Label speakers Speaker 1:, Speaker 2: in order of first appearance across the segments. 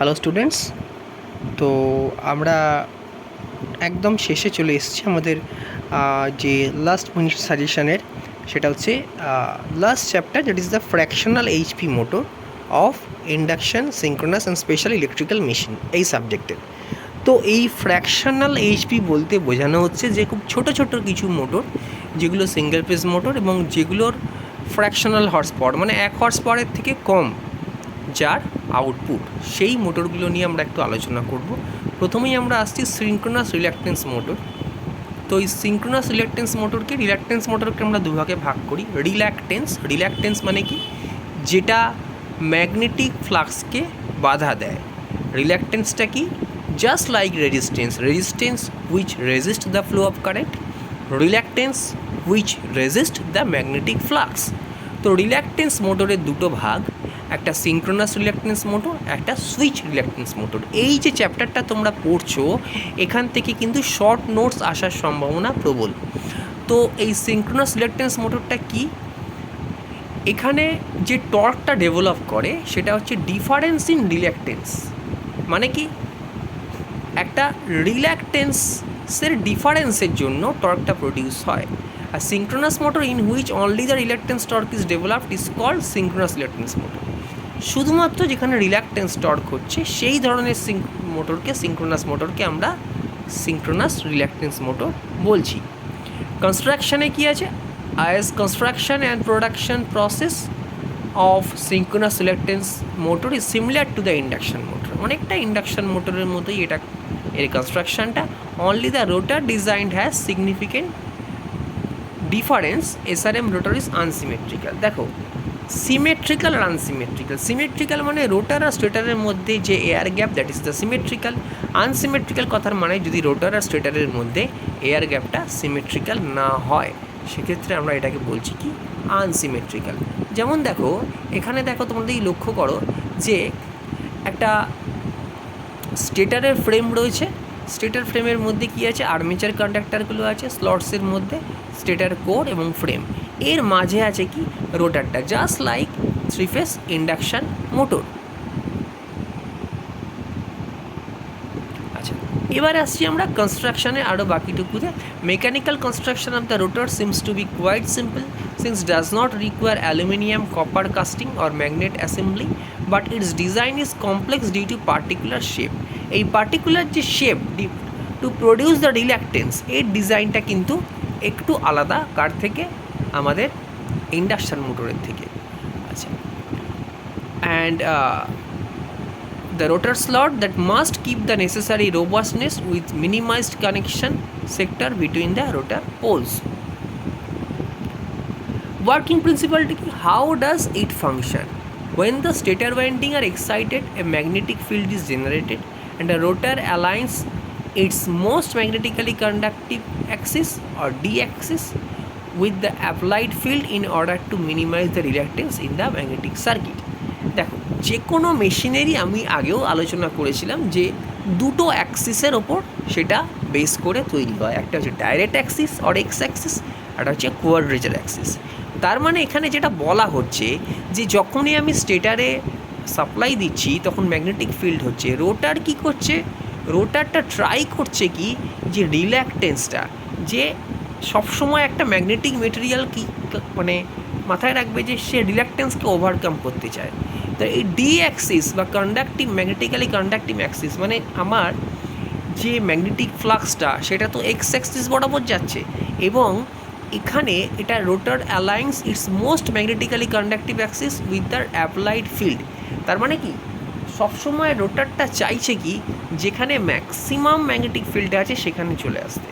Speaker 1: Hello students, তো আমরা একদম শেষে চলে এসেছি আমাদের যে লাস্ট মিনিট সাজেশনের। সেটা হচ্ছে last chapter, that is the fractional HP motor of induction synchronous and special electrical machine, এই সাবজেক্টের। তো এই ফ্র্যাকশনাল এইচপি বলতে বোঝানো হচ্ছে যে খুব ছোট ছোট কিছু মোটর, যেগুলো সিঙ্গেল ফেজ মোটর এবং যেগুলোর ফ্র্যাকশনাল হর্স পাওয়ার মানে 1 হর্স পাওয়ারের থেকে কম যার আউটপুট, সেই মোটরগুলো নিয়ে আমরা একটু আলোচনা করব। প্রথমেই আমরা আসছি সিঙ্ক্রোনাস রিল্যাকটেন্স মোটর। তো এই সিঙ্ক্রোনাস রিল্যাকটেন্স মোটরকে আমরা দুভাগে ভাগ করি। রিল্যাকটেন্স মানে কি? যেটা ম্যাগনেটিক ফ্লাক্সকে বাধা দেয়। রিল্যাকটেন্সটা কি? Just like resistance which resist the flow of current, reluctance which resist the magnetic flux. তো রিল্যাকটেন্স মোটরের দুটো ভাগ, একটা সিঙ্ক্রোনাস রিল্যাকটেন্স মোটর, একটা সুইচ রিল্যাকটেন্স মোটর। এই যে চ্যাপ্টারটা তোমরা পড়ছো, এখান থেকে কিন্তু শর্ট নোটস আসার সম্ভাবনা প্রবল। তো এই সিঙ্ক্রোনাস রিল্যাকটেন্স মোটরটা কি? এখানে যে টর্কটা ডেভেলপ করে সেটা হচ্ছে ডিফারেন্স ইন রিল্যাকটেন্স। মানে কি? একটা রিল্যাকটেন্সের ডিফারেন্সের জন্য টর্কটা প্রডিউস হয়। আর synchronous motor in which only the reluctance torque is developed is called synchronous reluctance motor. শুধুমাত্র যেখানে রিল্যাকটেন্স টর্ক হচ্ছে সেই ধরনের সিঙ্ক্রোনাস মোটরকে আমরা সিঙ্ক্রোনাস রিল্যাকটেন্স মোটর বলছি। কনস্ট্রাকশানে কী আছে? Is construction and production process of synchronous reluctance motor is similar to the induction motor. অনেকটা ইন্ডাকশন মোটরের মতোই এটা, এর কনস্ট্রাকশনটা। Only the rotor design has significant difference. SRM rotor is unsymmetrical. দেখো, সিমেট্রিক্যাল আর আনসিমেট্রিক্যাল। সিমেট্রিক্যাল মানে রোটার আর স্টেটারের মধ্যে যে air gap, that is the symmetrical. Unsymmetrical কথার মানে যদি রোটার আর স্টেটারের মধ্যে এয়ার গ্যাপটা সিমেট্রিক্যাল না হয়, সেক্ষেত্রে আমরা এটাকে বলছি কি? আনসিমেট্রিক্যাল। যেমন দেখো, এখানে দেখো, তোমাদের লক্ষ্য করো যে একটা স্টেটারের ফ্রেম রয়েছে। স্টেটার ফ্রেমের মধ্যে কী আছে? আর্মেচার কন্ডাক্টারগুলো আছে স্লটসের মধ্যে, স্টেটার কোর এবং ফ্রেম। এর মাঝে আছে কি? রোটারটা, just like three phase induction motor. আচ্ছা, এবার আসছি আমরা কনস্ট্রাকশানে আরও বাকিটুকুতে। Mechanical construction of the rotor seems to be quite simple since does not require aluminium, copper casting or magnet assembly, but its design is complex due to particular shape. এই particular যে shape to produce the reluctance, এর ডিজাইনটা কিন্তু একটু আলাদা কার থেকে? আমাদের induction মোটরের থেকে। আচ্ছা, and the rotor slot that must keep the necessary robustness with minimized connection sector between the rotor poles. Working principle, how does it function? When the stator winding are excited, a magnetic field is generated and the rotor aligns its most magnetically conductive axis or D axis with the applied field in order to minimize the reluctance in the magnetic circuit. দেখো, যে কোনো মেশিনেরই আমি আগেও আলোচনা করেছিলাম যে দুটো অ্যাক্সিসের ওপর সেটা বেস করে তৈরি হয়। একটা হচ্ছে direct Axis or x Axis, একটা হচ্ছে কোয়াড্রেচার অ্যাক্সিস। তার মানে এখানে যেটা বলা হচ্ছে যে যখনই আমি স্টেটারে সাপ্লাই দিচ্ছি তখন ম্যাগনেটিক ফিল্ড হচ্ছে, রোটার কি করছে? রোটারটা ট্রাই করছে কি? যে রিল্যাকটেন্সটা, যে সবসময় একটা ম্যাগনেটিক মেটেরিয়াল কি মানে মাথায় রাখবে যে সে রিল্যাকটেন্সকে ওভারকাম করতে চায়। তো এই ডি অ্যাক্সিস বা ম্যাগনেটিক্যালি কন্ডাক্টিভ অ্যাক্সিস মানে আমার যে ম্যাগনেটিক ফ্লাক্সটা সেটা তো এক্স অ্যাক্সিস বরাবর যাচ্ছে, এবং এখানে এটা rotor aligns its most magnetically conductive axis with the applied field. তার মানে কি? সবসময় রোটারটা চাইছে কি? যেখানে ম্যাক্সিমাম ম্যাগনেটিক ফিল্ড আছে সেখানে চলে আসতে,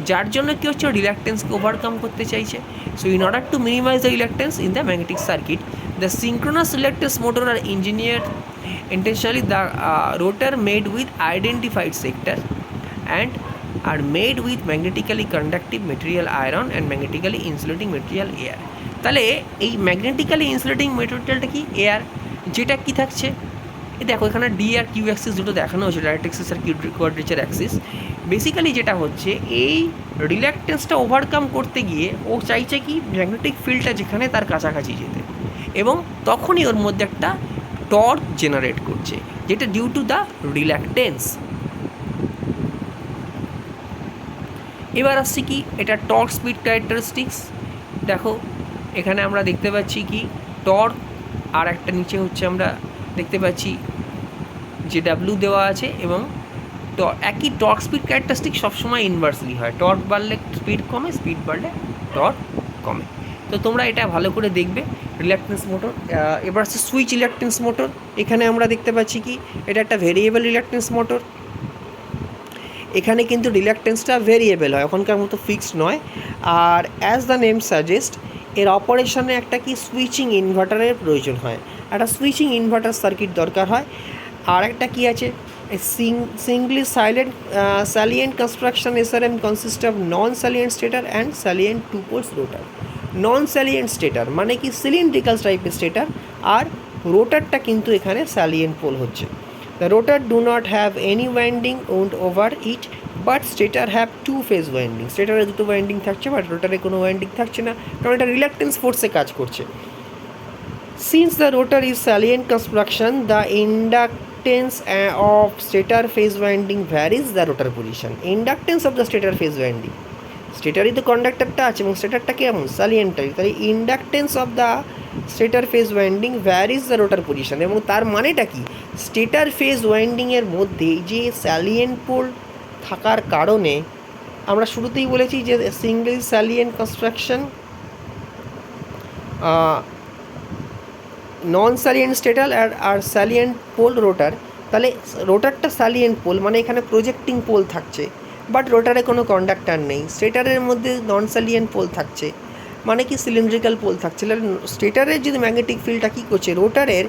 Speaker 1: যার জন্য কী হচ্ছে? রিল্যাকটেন্সকে ওভারকাম করতে চাইছে। So in order to minimise the reluctance in the magnetic circuit, the synchronous reluctance motor are engineered intentionally. The rotor made with identified sector and are made with magnetically conductive material iron and magnetically insulating material air. তাহলে এই magnetically insulating মেটেরিয়ালটা কি? Air. যেটা কি থাকছে? দেখো, এখানে D আর Q Axis দুটো দেখানো হচ্ছে, direct Axis are quadrature Axis. Basically যেটা হচ্ছে, এই রিল্যাকটেন্সটা ওভারকাম করতে গিয়ে ও চাইছে কি? ম্যাগনেটিক ফিল্ডটা যেখানে তার কাছাকাছি যেতে, এবং তখনই ওর মধ্যে একটা টর্ক জেনারেট করছে, যেটা ডিউ টু দ্য রিল্যাকটেন্স। এবার আসছে কি, এটা টর্ক স্পিড ক্যারেক্টারিস্টিক্স। দেখো এখানে আমরা দেখতে পাচ্ছি কি টর্ক, আর একটা নিচে হচ্ছে আমরা দেখতে পাচ্ছি যে ডাব্লিউ দেওয়া আছে, এবং একই টর্ক স্পিড ক্যারেক্টারিস্টিক সবসময় ইনভার্সলি হয়, টর্ক বাড়লে স্পিড কমে, স্পিড বাড়লে টর্ক কমে। তো তোমরা এটা ভালো করে দেখবে। রিল্যাকটেন্স মোটর, এবার হচ্ছে সুইচ রিল্যাকটেন্স মোটর। এখানে আমরা দেখতে পাচ্ছি কি এটা একটা ভেরিয়েবল রিল্যাকটেন্স মোটর। এখানে কিন্তু রিল্যাকটেন্সটা ভেরিয়েবল হয়, ওখানকার মতো ফিক্সড নয়। আর অ্যাজ দ্য নেম সাজেস্ট, এর অপারেশনে একটা কি সুইচিং ইনভার্টারের প্রয়োজন হয়, একটা সুইচিং ইনভার্টার সার্কিট দরকার হয়। আর একটা কী আছে, Singoli salient construction SRM consists of non-salient stator and salient two poles rotor. Non-salient stator মানে কি সিলিন্ড্রিক্যাল টাইপের স্টেটার, আর রোটারটা কিন্তু এখানে স্যালিয়েন্ট পোল হচ্ছে। The rotor do not have any winding wound over it, but stator have two phase winding. স্টেটারে দুটো winding থাকছে, but রোটারে কোনো winding থাকছে না, কারণ এটা রিল্যাকটেন্স ফোর্সে কাজ করছে। Since the rotor is salient construction, the inductance of stator phase winding varies the rotor position. Inductance of the stator phase winding, স্টেটারই তো কন্ডাক্টরটা আছে এবং স্টেটারটা কেমন স্যালিয়েন্টারি, তাই inductance of the stature phase winding varies the rotor position. এবং তার মানেটা কি, stature phase ওয়াইন্ডিংয়ের মধ্যে যে স্যালিয়েন্ট পোল থাকার কারণে, আমরা শুরুতেই বলেছি যে সিঙ্গেল স্যালিয়েন্ট কনস্ট্রাকশন, নন স্যালিয়েন্ট স্টেটার আর স্যালিয়েন্ট পোল রোটার। তাহলে রোটারটা স্যালিয়েন্ট পোল মানে এখানে প্রজেক্টিং পোল থাকছে, বাট রোটারে কোনো কন্ডাক্টার নেই। স্টেটারের মধ্যে নন স্যালিয়েন্ট পোল থাকছে মানে কি সিলিন্ড্রিক্যাল পোল থাকছে। স্টেটারের যদি ম্যাগনেটিক ফিল্ডটা কী করছে, রোটারের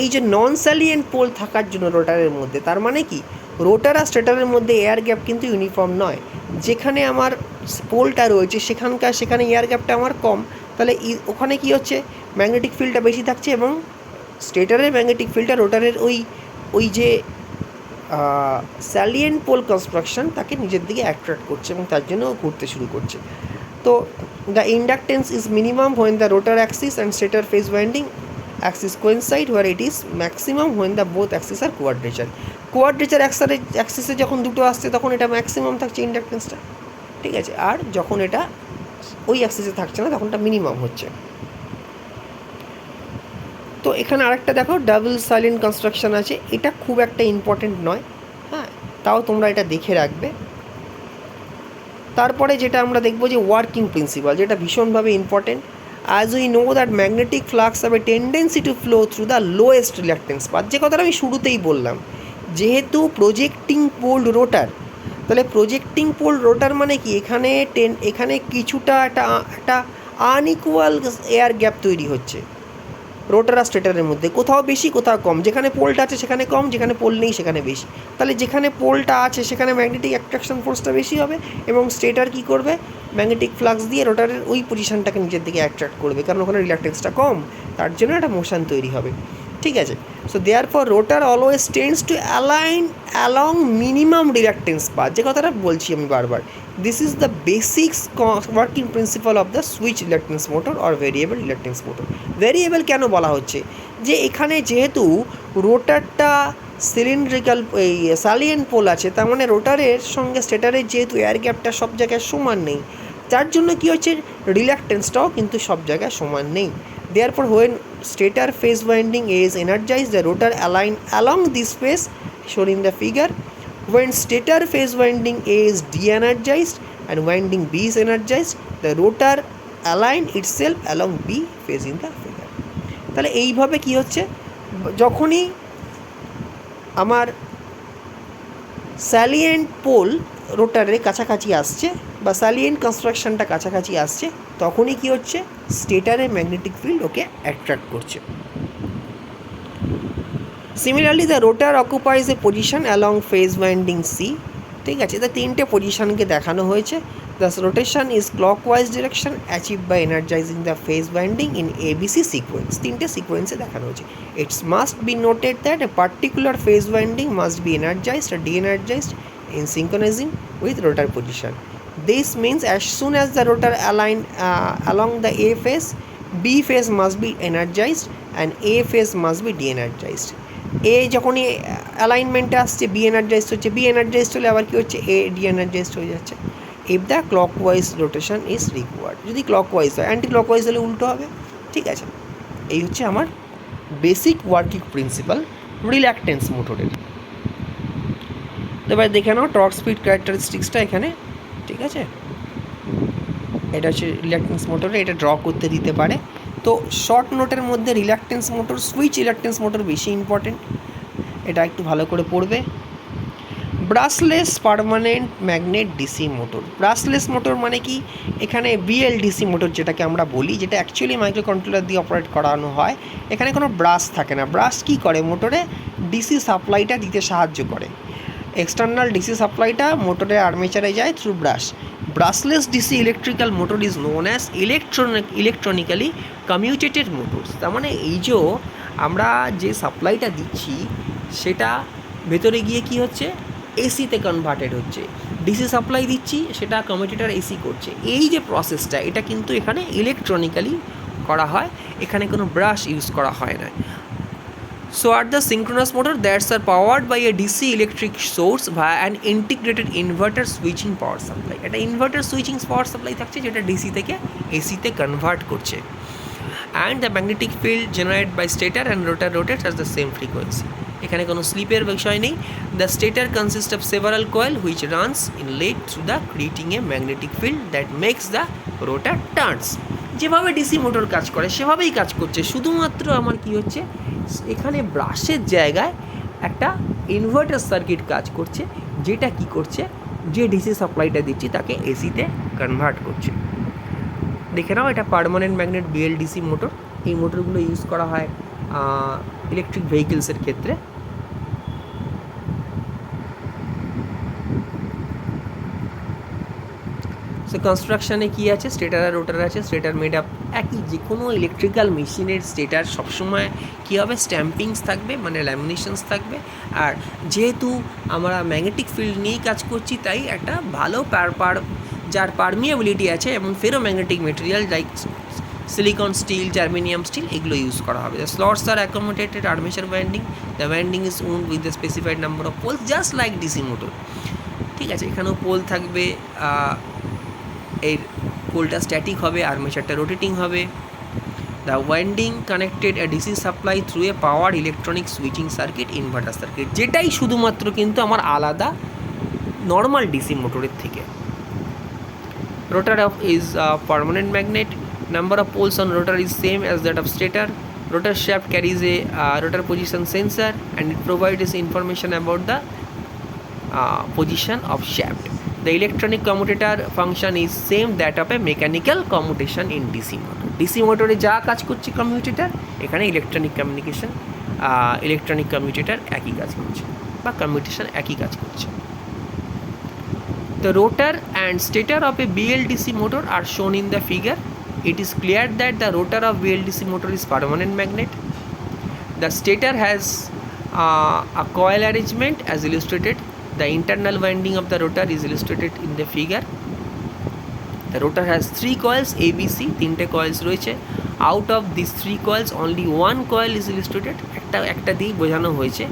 Speaker 1: এই যে নন স্যালিয়েন্ট পোল থাকার জন্য রোটারের মধ্যে, তার মানে কি রোটার আর স্টেটারের মধ্যে এয়ার গ্যাপ কিন্তু ইউনিফর্ম নয়। যেখানে আমার পোলটা রয়েছে সেখানে এয়ার গ্যাপটা আমার কম, তাহলে ওখানে কি হচ্ছে, ম্যাগনেটিক ফিল্ডটা বেশি থাকছে, এবং স্টেটারের ম্যাগনেটিক ফিল্ডটা রোটারের ওই যে স্যালিয়েন্ট পোল কনস্ট্রাকশন তাকে নিজের দিকে অ্যাট্রাক্ট করছে এবং তার জন্য ঘুরতে শুরু করছে। তো the inductance is minimum when the rotor axis and stator phase winding axis coincide, where it is maximum when the both axis are quadrature অ্যাক্সিসে যখন দুটো আসছে তখন এটা ম্যাক্সিমাম থাকছে ইন্ডাকটেন্সটা, ঠিক আছে। আর যখন এটা ওই অ্যাক্সিসে থাকছে না তখন এটা মিনিমাম হচ্ছে। তো এখানে আরেকটা দেখো ডাবল সাইলেন্ট কনস্ট্রাকশন আছে, এটা খুব একটা ইম্পর্টেন্ট নয়, হ্যাঁ, তাও তোমরা এটা দেখে রাখবে। তারপরে যেটা আমরা দেখবো যে ওয়ার্কিং প্রিন্সিপাল, যেটা ভীষণভাবে important. As we know that magnetic flux have a tendency to flow through the lowest reluctance path, যে কথাটা আমি শুরুতেই বললাম, যেহেতু প্রজেক্টিং পোল রোটার, তাহলে প্রজেক্টিং পোল রোটার মানে কি এখানে কিছুটা একটা আনইকুয়াল এয়ার গ্যাপ তৈরি হচ্ছে রোটার আর স্টেটারের মধ্যে, কোথাও বেশি কোথাও কম, যেখানে পোলটা আছে সেখানে কম, যেখানে পোল নেই সেখানে বেশি। তাহলে যেখানে পোলটা আছে সেখানে ম্যাগনেটিক অ্যাট্রাকশন ফোর্সটা বেশি হবে, এবং স্টেটার কী করবে, ম্যাগনেটিক ফ্লাক্স দিয়ে রোটারের ওই পজিশনটাকে নিজের দিকে অ্যাট্রাক্ট করবে, কারণ ওখানে রিল্যাকটেন্সটা কম, তার জন্য একটা মোশন তৈরি হবে, ঠিক আছে। So there for rotor always tends to align along minimum reluctance path, যে কথাটা বলছি আমি বারবার। This is the basics working principle of the switch reluctance motor or variable reluctance motor. Variable কেন বলা হচ্ছে, যে এখানে যেহেতু রোটারটা সিলিন্ড্রিক্যাল এই স্যালিয়েন্ট পোল আছে, তার মানে রোটারের সঙ্গে স্টেটারের যেহেতু এয়ার গ্যাপটা সব জায়গায় সমান নেই, যার জন্য কী হচ্ছে, রিল্যাকটেন্সটাও কিন্তু সব জায়গায় সমান নেই। Therefore, when stator phase winding is energized, the rotor align along this phase shown in the figure. When stator phase winding is de-energized and winding B is energized, the rotor align itself along B phase in the figure. তাহলে এইভাবে কি হচ্ছে, যখনই আমার salient pole রোটারের কাছাকাছি আসছে বা স্যালিয়েন্ট কনস্ট্রাকশনটা কাছাকাছি আসছে, তখনই কি হচ্ছে, স্টেটারের ম্যাগনেটিক ফিল্ড ওকে অ্যাট্রাক্ট করছে। Similarly the rotor occupies a position along phase winding C, ঠিক আছে। এটা তিনটে পজিশনকে দেখানো হয়েছে। The rotation is clockwise direction achieve by energizing the phase winding in ABC sequence, তিনটে সিকোয়েন্সে দেখানো হয়েছে। It's must be noted that a particular phase winding must be energized or de-energized in synchronism with rotor position. This means as soon as the rotor align along the A phase, B phase must be energised and A phase must be deenergised. A যখনই অ্যালাইনমেন্টে আসছে B energised হচ্ছে, B energised হলে আবার কী হচ্ছে, A deenergised হয়ে যাচ্ছে। If the clockwise rotation is required, যদি ক্লকওয়াইজ হয়, অ্যান্টি ক্লকওয়াইজ হলে উল্টো হবে। ঠিক আছে, এই হচ্ছে আমার বেসিক ওয়ার্কিং প্রিন্সিপাল রিল্যাকটেন্স মোটরের। এবার দেখে নাও টর্ক স্পিড ক্যারেক্টারিস্টিক্সটা এখানে। ঠিক আছে, এটা হচ্ছে রিল্যাকটেন্স মোটরে, এটা ড্র করতে দিতে পারে। তো শর্ট নোটের মধ্যে reluctance motor, switch reluctance motor বেশি ইম্পর্টেন্ট, এটা একটু ভালো করে পড়বে। Brushless permanent magnet DC motor. Brushless motor মানে কি, এখানে বিএলডিসি মোটর যেটাকে আমরা বলি, যেটা অ্যাকচুয়ালি মাইক্রো কন্ট্রোলার দিয়ে অপারেট করানো হয়, এখানে কোনো ব্রাশ থাকে না। ব্রাশ কী করে, মোটরে ডিসি সাপ্লাইটা দিতে সাহায্য করে। এক্সটার্নাল ডিসি সাপ্লাইটা মোটরের আর্মেচারে যায় through brush. Brushless DC electrical motor is known as electronically commutated motors. তার মানে এই যে আমরা যে সাপ্লাইটা দিচ্ছি সেটা ভেতরে গিয়ে কি হচ্ছে, এসিতে কনভার্টেড হচ্ছে। ডিসি সাপ্লাই দিচ্ছি, সেটা কমিউটেটার এসি করছে। এই যে প্রসেসটা, এটা কিন্তু এখানে ইলেকট্রনিক্যালি করা হয়, এখানে কোনো ব্রাশ ইউজ করা হয় না। So at the synchronous motor that are powered by a DC electric source via an integrated inverter switching power supply. এটা ইনভার্টার সুইচিং পাওয়ার সাপ্লাই থাকছে যেটা ডিসি থেকে এসিতে কনভার্ট করছে। And the magnetic field generated by stator and rotor rotates at the same frequency. এখানে কোনো স্লিপের বিষয় নেই। The stator consists of several coil which runs in lead through the creating a magnetic field that makes the rotor turns. যেভাবে DC motor কাজ করে সেভাবেই কাজ করছে, শুধুমাত্র আমার কি হচ্ছে, এখানে ব্রাশের জায়গায় একটা ইনভার্টার সার্কিট কাজ করছে, যেটা কি করছে, যে ডিসি সাপ্লাইটা দিচ্ছি তাকে এসিতে কনভার্ট করছে। দেখে নাও, এটা পার্মানেন্ট ম্যাগনেট বিএলডিসি মোটর। এই মোটরগুলো ইউজ করা হয় ইলেকট্রিক ভেহিকেলসের ক্ষেত্রে। সো কনস্ট্রাকশানে কী আছে, স্টেটার আর রোটার আছে। স্টেটার মেড আপ একই, যে কোনো ইলেকট্রিক্যাল মেশিনের স্টেটার সবসময় কী হবে, স্ট্যাম্পিংস থাকবে, মানে ল্যামিনেশনস থাকবে। আর যেহেতু আমরা ম্যাগনেটিক ফিল্ড নিয়েই কাজ করছি, তাই একটা ভালো যার পারমিয়েবিলিটি আছে এবং ferromagnetic material like silicon steel, germanium steel, এগুলো ইউজ করা হবে। The slots are accommodated armature winding. The winding is wound with the specified number of poles just like DC motor. ঠিক আছে, এখানেও পোল থাকবে, এই পোলটা স্ট্যাটিক হবে, আর্মেচারটা রোটেটিং হবে। The winding connected a DC supply through a power electronic switching circuit, inverter circuit, যেটাই শুধুমাত্র কিন্তু আমার আলাদা নর্মাল ডিসি মোটরের থেকে। রোটার is permanent magnet. Number of poles on rotor is same as that of stator. Rotor shaft carries a rotor position sensor and it provides information about the position of shaft. The electronic commutator function is same that of a mechanical commutation in DC motor. DC motor যা কাজ করছে commutator, এখানে electronic commutator একই কাজ করছে, বা commutation একই কাজ করছে। The rotor and stator of a BLDC motor are shown in the figure. It is clear that the rotor of BLDC motor is permanent magnet. The stator has a coil arrangement as illustrated. The internal winding of the rotor is illustrated in the figure. The rotor has 3 coils ABC, 3টে coils রয়েছে। Out of these 3 coils only 1 coil is illustrated, একটা দিয়ে বোঝানো হয়েছে।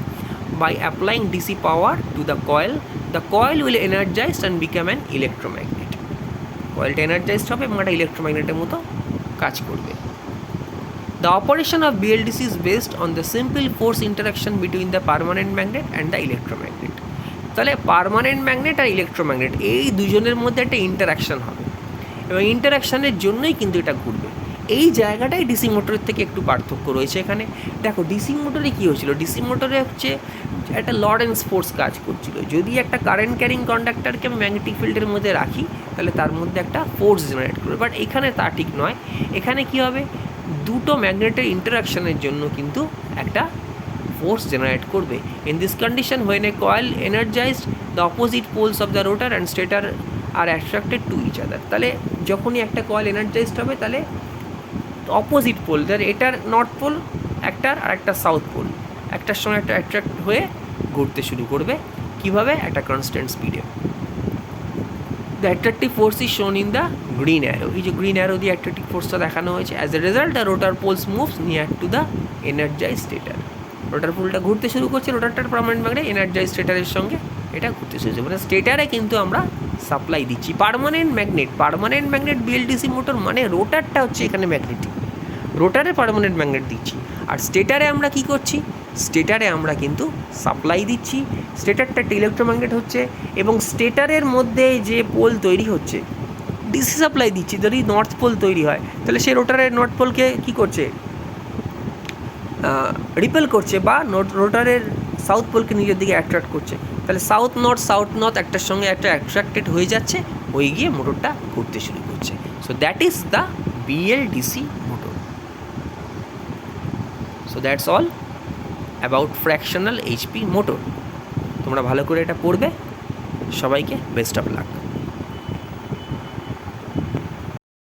Speaker 1: By applying DC power to the coil will energize and become an electromagnet. কয়েলটা energised হবে এবং একটা ইলেকট্রোম্যাগনেটের মতো কাজ করবে। The operation of BLDC is based on the simple force interaction between the permanent magnet and the electromagnet. তাহলে permanent magnet আর electromagnet এই দুজনের মধ্যে একটা ইন্টারাকশান হবে এবং ইন্টারাকশানের জন্যই কিন্তু এটা ঘুরবে। এই জায়গাটাই ডিসি মোটরের থেকে একটু পার্থক্য রয়েছে এখানে। দেখো ডিসি মোটরে কী হয়েছিল, ডিসি মোটরে হচ্ছে একটা লরেন্স ফোর্স কাজ করছিল। যদি একটা কারেন্ট ক্যারিং কন্ডাক্টরকে আমি ম্যাগনেটিক ফিল্ডের মধ্যে রাখি, তাহলে তার মধ্যে একটা ফোর্স জেনারেট করবে। বাট এখানে তা ঠিক নয়। এখানে কী হবে, দুটো ম্যাগনেটের ইন্টারাকশানের জন্য কিন্তু একটা ফোর্স জেনারেট করবে। In this condition when a coil energized, the opposite poles of the rotor and stator are attracted to each other. তাহলে যখনই একটা কয়েল এনার্জাইজড হবে, তাহলে অপোজিট পোল, ধর এটার নর্থ পোল একটার আর একটা সাউথ পোল একটার সঙ্গে একটা অ্যাট্রাক্ট হয়ে ঘুরতে শুরু করবে। কিভাবে, একটা কনস্ট্যান্ট স্পিডে।
Speaker 2: The attractive force is shown in the green arrow. এই যে গ্রিন অ্যারো দিয়ে অ্যাট্রাকটিভ ফোর্সটা দেখানো হয়েছে। As a result the rotor poles moves near to the energize stator. Rotor পোলটা ঘুরতে শুরু করছে, রোটারটার পার্মানেন্ট ম্যাগনেট এনার্জাইজ স্টেটারের সঙ্গে এটা ঘুরতে শুরু হচ্ছে, মানে স্টেটারে কিন্তু আমরা সাপ্লাই দিচ্ছি permanent magnet. Permanent magnet BLDC motor মানে রোটারটা হচ্ছে এখানে ম্যাগনেটিক, রোটারে পার্মানেন্ট ম্যাগনেট দিচ্ছি। আর স্টেটারে আমরা কি করছি, স্টেটারে আমরা কিন্তু সাপ্লাই দিচ্ছি। স্টেটারটা একটা ইলেকট্রোম্যাগনেট হচ্ছে এবং স্টেটারের মধ্যে যে পোল তৈরি হচ্ছে ডিসি সাপ্লাই দিচ্ছি। যদি নর্থ পোল তৈরি হয় তাহলে সে রোটারের নর্থ পোলকে কী করছে, রিপেল করছে, বা রোটারের সাউথ পোলকে নিজের দিকে অ্যাট্রাক্ট করছে। তাহলে সাউথ নর্থ একটার সঙ্গে একটা অ্যাট্রাক্টেড হয়ে যাচ্ছে, হয়ে গিয়ে মোটরটা ঘুরতে শুরু করছে। So that is the BLDC motor. So that's all about fractional HP motor. তোমরা ভালো করে এটা পড়বে। সবাইকে বেস্ট অফ লাক।